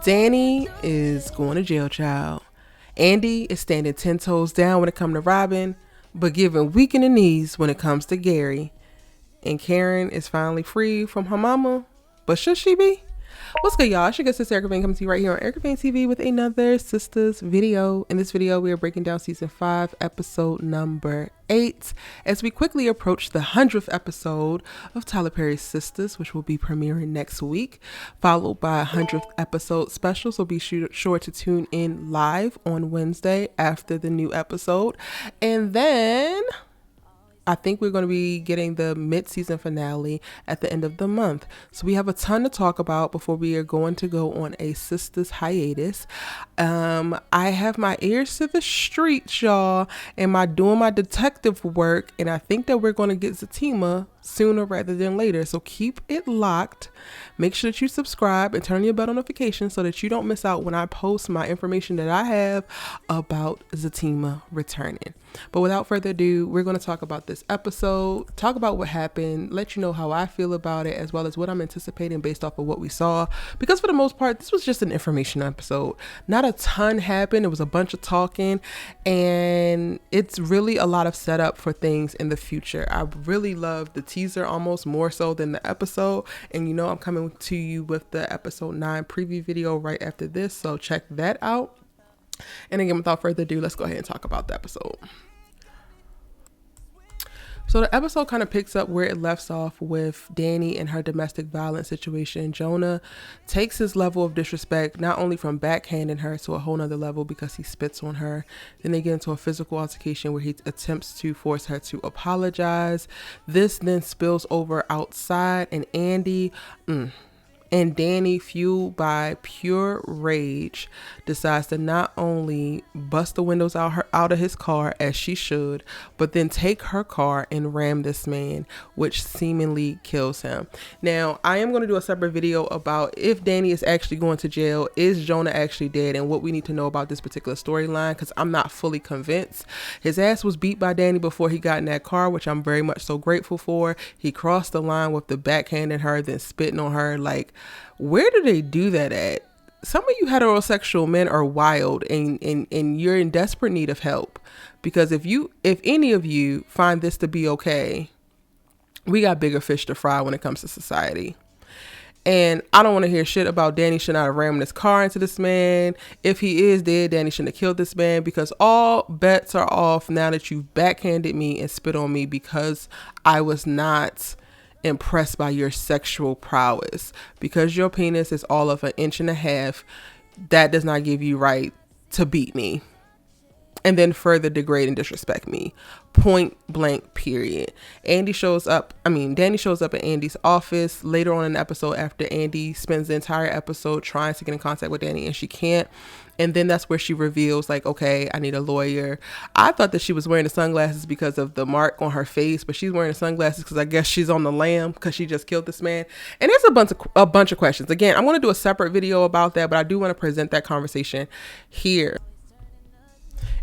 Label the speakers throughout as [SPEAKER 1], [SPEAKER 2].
[SPEAKER 1] Danni is going to jail, child. Andi is standing 10 toes down when it comes to Robin, but giving weak in the knees when it comes to Gary. And Karen is finally free from her mama, but should she be? What's good, y'all? It's your good sister Erica Vane coming to you right here on Erica Vane TV with another Sistas video. In this video, we are breaking down season 5, episode number 8, as we quickly approach the 100th episode of Tyler Perry's Sistas, which will be premiering next week, followed by a 100th episode special. So be sure to tune in live on Wednesday after the new episode. And then I think we're going to be getting the mid-season finale at the end of the month. So we have a ton to talk about before we are going to go on a Sistas hiatus. I have my ears to the streets, y'all, and doing my detective work, and I think that we're going to get Fatima sooner rather than later. So keep it locked. Make sure that you subscribe and turn your bell notifications so that you don't miss out when I post my information that I have about Fatima returning. But without further ado, we're going to talk about this episode, talk about what happened, let you know how I feel about it, as well as what I'm anticipating based off of what we saw. Because for the most part, this was just an information episode. Not a ton happened. It was a bunch of talking, and it's really a lot of setup for things in the future. I really love the teaser almost more so than the episode. And you know, I'm coming to you with the episode 9 preview video right after this. So check that out. And again, without further ado, let's go ahead and talk about the episode. So the episode kind of picks up where it left off with Danni and her domestic violence situation. Jonah takes his level of disrespect not only from backhanding her to a whole nother level because he spits on her. Then they get into a physical altercation where he attempts to force her to apologize. This then spills over outside, and Danni, fueled by pure rage, decides to not only bust the windows out of his car as she should, but then take her car and ram this man, which seemingly kills him. Now, I am going to do a separate video about if Danni is actually going to jail, is Jonah actually dead, and what we need to know about this particular storyline, because I'm not fully convinced. His ass was beat by Danni before he got in that car, which I'm very much so grateful for. He crossed the line with the backhanding her, then spitting on her. Like, where do they do that at? Some of you heterosexual men are wild, and you're in desperate need of help, because if any of you find this to be okay, we got bigger fish to fry when it comes to society. And I don't want to hear shit about Danni should not have rammed his car into this man. If he is dead, Danni shouldn't have killed this man, because all bets are off now that you've backhanded me and spit on me because I was not impressed by your sexual prowess. Because your penis is all of 1.5 inches, that does not give you right to beat me and then further degrade and disrespect me. Point blank, period. Danni shows up at Andi's office later on in the episode, after Andi spends the entire episode trying to get in contact with Danni and she can't. And then that's where she reveals, like, okay, I need a lawyer. I thought that she was wearing the sunglasses because of the mark on her face, but she's wearing the sunglasses because I guess she's on the lam because she just killed this man. And there's a bunch of questions. Again, I'm going to do a separate video about that, but I do want to present that conversation here.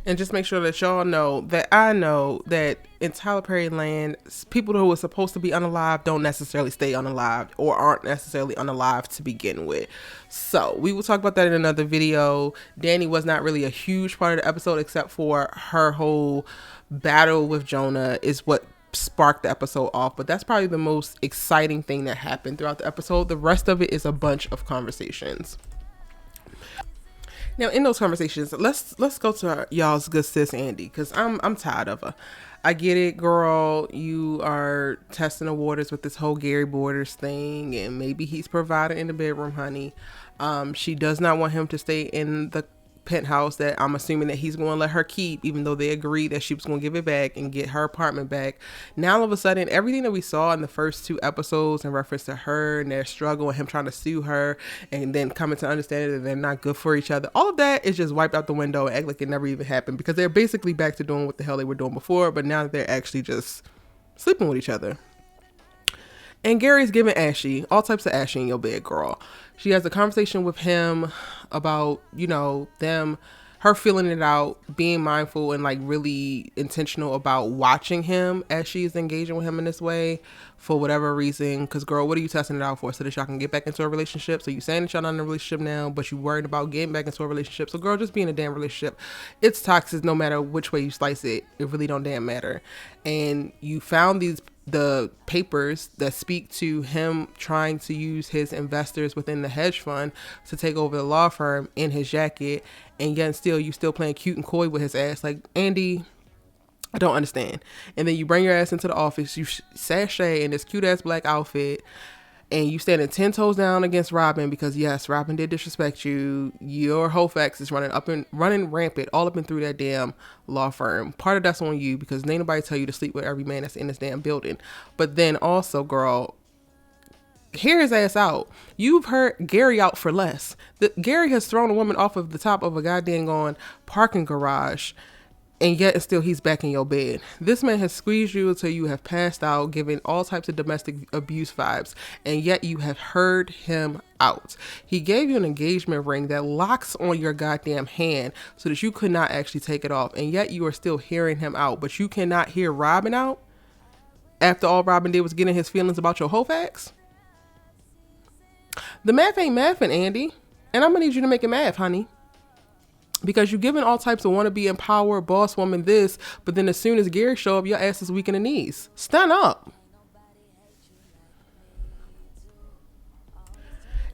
[SPEAKER 1] And just make sure that y'all know that I know that in Tyler Perry land, people who are supposed to be unalive don't necessarily stay unalive, or aren't necessarily unalive to begin with. So we will talk about that in another video. Danni was not really a huge part of the episode, except for her whole battle with Jonah is what sparked the episode off. But that's probably the most exciting thing that happened throughout the episode. The rest of it is a bunch of conversations. Now, in those conversations, let's go to y'all's good sis Andi, because I'm tired of her. I get it, girl. You are testing the waters with this whole Gary Borders thing, and maybe he's providing in the bedroom, honey. She does not want him to stay in the penthouse that I'm assuming that he's going to let her keep, even though they agreed that she was going to give it back and get her apartment back. Now all of a sudden, everything that we saw in the first 2 episodes in reference to her and their struggle and him trying to sue her and then coming to understand that they're not good for each other, all of that is just wiped out the window and act like it never even happened, because they're basically back to doing what the hell they were doing before, but now that they're actually just sleeping with each other. And Gary's giving ashy, all types of ashy in your bed, girl. She has a conversation with him about, them her feeling it out, being mindful and like really intentional about watching him as she's engaging with him in this way for whatever reason. Because girl, what are you testing it out for? So that y'all can get back into a relationship? So you saying that y'all not in a relationship now, but you worried about getting back into a relationship? So girl, just be in a damn relationship. It's toxic no matter which way you slice it. It really don't damn matter. And you found the papers that speak to him trying to use his investors within the hedge fund to take over the law firm in his jacket, and yet still you still playing cute and coy with his ass. Like, Andi, I don't understand. And then you bring your ass into the office, you sashay in this cute ass black outfit, and you standing 10 toes down against Robin because yes, Robin did disrespect you. Your whole facts is running rampant all up and through that damn law firm. Part of that's on you because ain't nobody tell you to sleep with every man that's in this damn building. But then also, girl, hear his ass out. You've heard Gary out for less. Gary has thrown a woman off of the top of a goddamn parking garage, and yet and still he's back in your bed. This man has squeezed you until you have passed out, giving all types of domestic abuse vibes, and yet you have heard him out. He gave you an engagement ring that locks on your goddamn hand so that you could not actually take it off, and yet you are still hearing him out, but you cannot hear Robin out after all Robin did was getting his feelings about your whole facts. The math ain't mathing, Andi, and I'm gonna need you to make it math, honey. Because you're giving all types of wannabe empower boss woman this, but then as soon as Gary show up, your ass is weak in the knees. Stand up.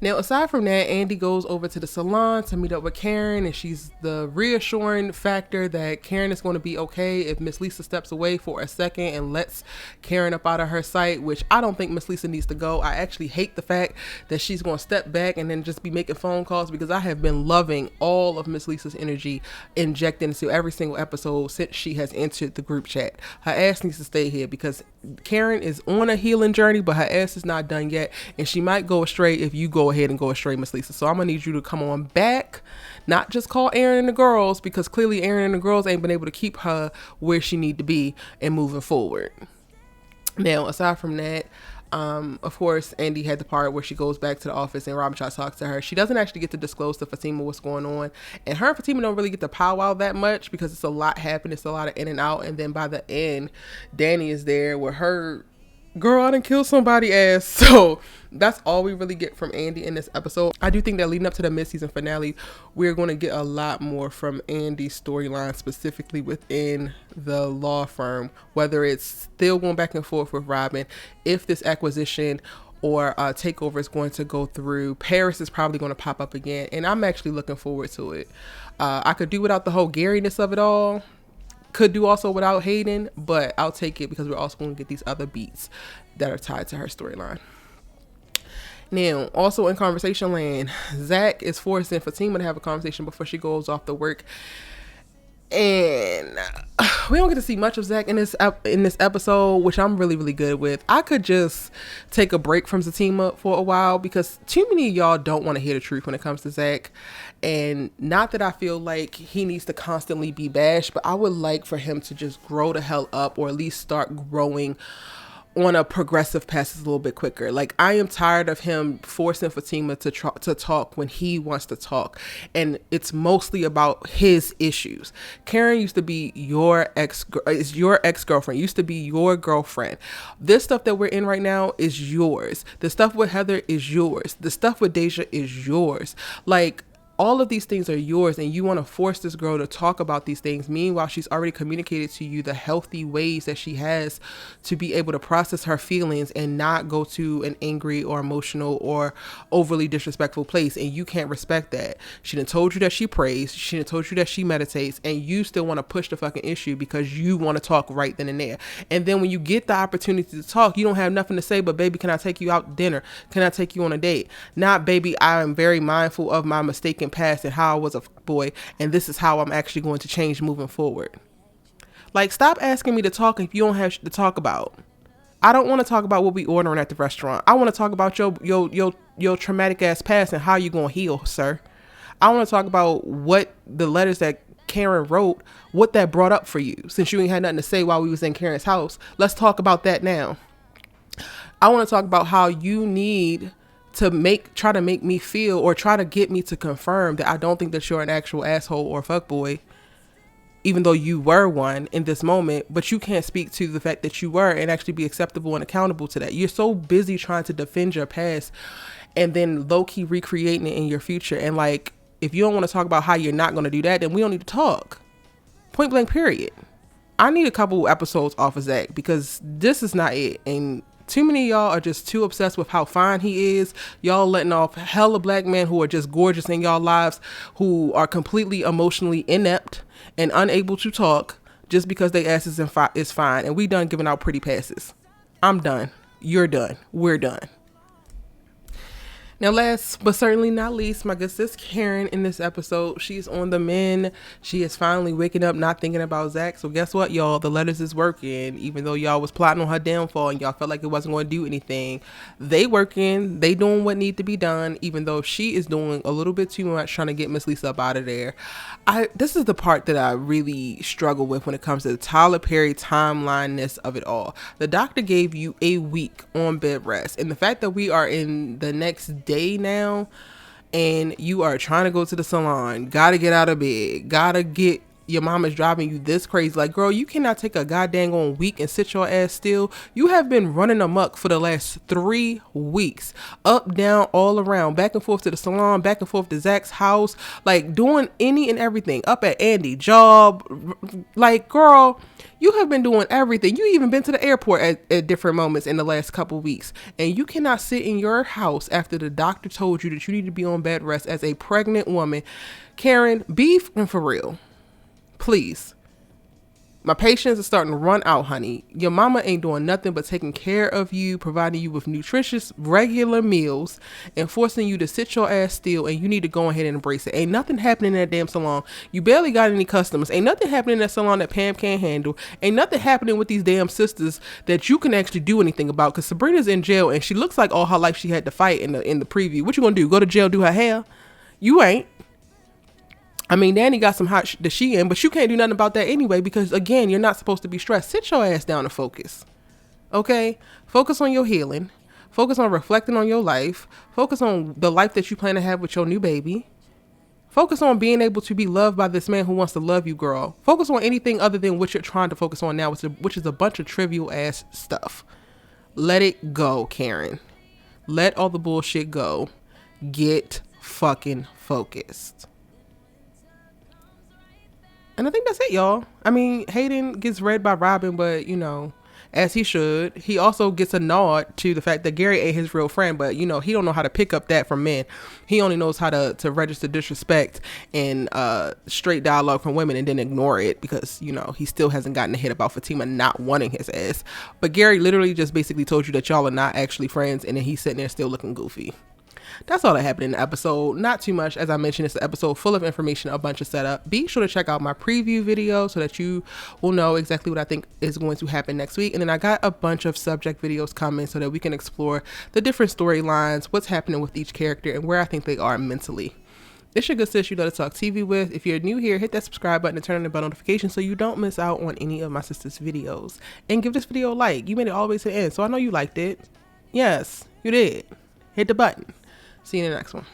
[SPEAKER 1] Now, aside from that, Andi goes over to the salon to meet up with Karen, and she's the reassuring factor that Karen is going to be okay if Miss Lisa steps away for a second and lets Karen up out of her sight, which I don't think Miss Lisa needs to go. I actually hate the fact that she's going to step back and then just be making phone calls, because I have been loving all of Miss Lisa's energy injected into every single episode since she has entered the group chat. Her ass needs to stay here because Karen is on a healing journey, but her ass is not done yet, and she might go astray if you go ahead and go astray, Miss Lisa. So I'm gonna need you to come on back, not just call Aaron and the girls, because clearly Aaron and the girls ain't been able to keep her where she need to be and moving forward. Now, aside from that, of course, Andi had the part where she goes back to the office and Robin tries to talk to her. She doesn't actually get to disclose to Fatima what's going on, and her and Fatima don't really get to powwow that much because it's a lot happening. It's a lot of in and out, and then by the end, Danni is there with her girl, I done killed somebody ass. So that's all we really get from Andi in this episode. I do think that leading up to the mid-season finale, we're going to get a lot more from Andi's storyline, specifically within the law firm, whether it's still going back and forth with Robin, if this acquisition or takeover is going to go through. Paris is probably going to pop up again, and I'm actually looking forward to it. I could do without the whole Garyness of it all. Could do also without Hayden, but I'll take it because we're also going to get these other beats that are tied to her storyline. Now, also in conversation land, Zach is forcing Fatima to have a conversation before she goes off to work. And we don't get to see much of Zach in this episode, which I'm really, really good with. I could just take a break from Fatima for a while because too many of y'all don't want to hear the truth when it comes to Zach. And not that I feel like he needs to constantly be bashed, but I would like for him to just grow the hell up, or at least start growing on a progressive path a little bit quicker. Like, I am tired of him forcing Fatima to talk when he wants to talk, and it's mostly about his issues. Karen used to be your ex-girlfriend, used to be your girlfriend. This stuff that we're in right now is yours. The stuff with Heather is yours. The stuff with Deja is yours. Like, all of these things are yours, and you want to force this girl to talk about these things. Meanwhile, she's already communicated to you the healthy ways that she has to be able to process her feelings and not go to an angry or emotional or overly disrespectful place. And you can't respect that. She done told you that she prays. She done told you that she meditates, and you still want to push the fucking issue because you want to talk right then and there. And then when you get the opportunity to talk, you don't have nothing to say but, baby, can I take you out to dinner? Can I take you on a date? Not, baby, I am very mindful of my mistaken past and how I was a boy, and this is how I'm actually going to change moving forward. Like, stop asking me to talk if you don't have shit to talk about. I don't want to talk about what we ordering at the restaurant. I want to talk about your traumatic ass past and how you gonna heal, sir. I want to talk about what the letters that Karen wrote, what that brought up for you, since you ain't had nothing to say while we was in Karen's house. Let's talk about that now. I want to talk about how you need to try to make me feel or try to get me to confirm that I don't think that you're an actual asshole or fuckboy, even though you were one in this moment, but you can't speak to the fact that you were and actually be acceptable and accountable to that. You're so busy trying to defend your past and then low-key recreating it in your future. And like, if you don't want to talk about how you're not going to do that, then we don't need to talk. Point blank, period. I need a couple episodes off of Zach because this is not it. And too many of y'all are just too obsessed with how fine he is. Y'all letting off hella black men who are just gorgeous in y'all lives, who are completely emotionally inept and unable to talk just because they ass is fine. And we done giving out pretty passes. I'm done. You're done. We're done. Now, last but certainly not least, my good sis Karen in this episode, she's on the mend. She is finally waking up, not thinking about Zach. So guess what, y'all? The letters is working. Even though y'all was plotting on her downfall and y'all felt like it wasn't going to do anything, they working. They doing what need to be done, even though she is doing a little bit too much trying to get Miss Lisa up out of there. This is the part that I really struggle with when it comes to the Tyler Perry timeline-ness of it all. The doctor gave you a week on bed rest, and the fact that we are in the next day now and you are trying to go to the salon, gotta get out of bed, gotta get your mama's driving you this crazy. Like, girl, you cannot take a goddamn on week and sit your ass still. You have been running amok for the last 3 weeks, up, down, all around, back and forth to the salon, back and forth to Zach's house, like doing any and everything, up at Andi job. Like, girl, you have been doing everything. You even been to the airport at different moments in the last couple weeks, and you cannot sit in your house after the doctor told you that you need to be on bed rest as a pregnant woman. Karen, be for real. Please. My patience is starting to run out, honey. Your mama ain't doing nothing but taking care of you, providing you with nutritious, regular meals, and forcing you to sit your ass still, and you need to go ahead and embrace it. Ain't nothing happening in that damn salon. You barely got any customers. Ain't nothing happening in that salon that Pam can't handle. Ain't nothing happening with these damn sisters that you can actually do anything about, because Sabrina's in jail, and she looks like all her life she had to fight in the preview. What you gonna do? Go to jail, do her hair? You ain't. I mean, Danni got some hot that she in, but you can't do nothing about that anyway because, again, you're not supposed to be stressed. Sit your ass down and focus, okay? Focus on your healing. Focus on reflecting on your life. Focus on the life that you plan to have with your new baby. Focus on being able to be loved by this man who wants to love you, girl. Focus on anything other than what you're trying to focus on now, which is a bunch of trivial-ass stuff. Let it go, Karen. Let all the bullshit go. Get fucking focused. And I think that's it, y'all. I mean, Hayden gets read by Robin, but, you know, as he should. He also gets a nod to the fact that Gary ain't his real friend, but, you know, he don't know how to pick up that from men. He only knows how to register disrespect and straight dialogue from women and then ignore it because, you know, he still hasn't gotten a hit about Fatima not wanting his ass. But Gary literally just basically told you that y'all are not actually friends, and then he's sitting there still looking goofy. That's all that happened in the episode. Not too much. As I mentioned, it's an episode full of information, a bunch of setup. Be sure to check out my preview video so that you will know exactly what I think is going to happen next week. And then I got a bunch of subject videos coming so that we can explore the different storylines, what's happening with each character, and where I think they are mentally. It's your good sis you love to talk TV with. If you're new here, hit that subscribe button and turn on the bell notification so you don't miss out on any of my sister's videos. And give this video a like. You made it all the way to the end, so I know you liked it. Yes, you did. Hit the button. See you in the next one.